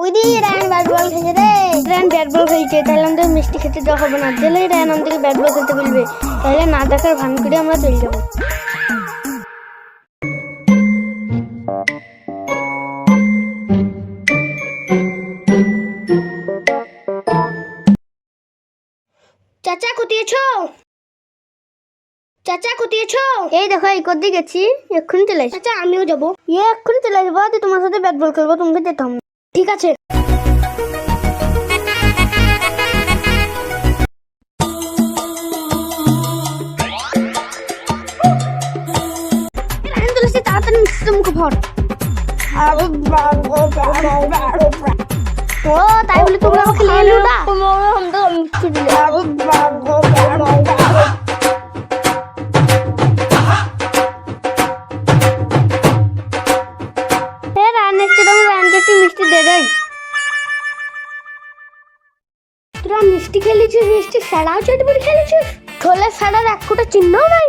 ওই দি Rayan bat ball খেলছে রে। রায়ন ব্যাট বল খেলছে, তাহলে আমাদের মিষ্টি খেতে যাওয়া হবে না। গেলে রায়ন আমাদেরকে ব্যাট বল খেলতে বলবে, তাহলে না দেখার ভান করে আমরা চলে যাবো। চাচা কোথায় আছো? চাচা কোথায় আছো? এই দেখো এই কোথায় গেছি, এক্ষুনি চলে আসি। চাচা আমিও যাবো। এক্ষুনি চলে আসবো, তোমার সাথে ব্যাট বল খেলবো, তোমাকে যেতে হবে। ঠিক আছে। তাড়াতাড়ি মিষ্টি মুখে ভর। ও তাই বলে তোমরা আমাকে নিয়ে এলো না? মিষ্টি দিলে মিষ্টি দে দেয়। তোরা মিষ্টি খেলেছিস, মিষ্টি সারাও চটপটি খেলেছিস, ছোলে সারার এক ফুটা চিহ্ন নাই।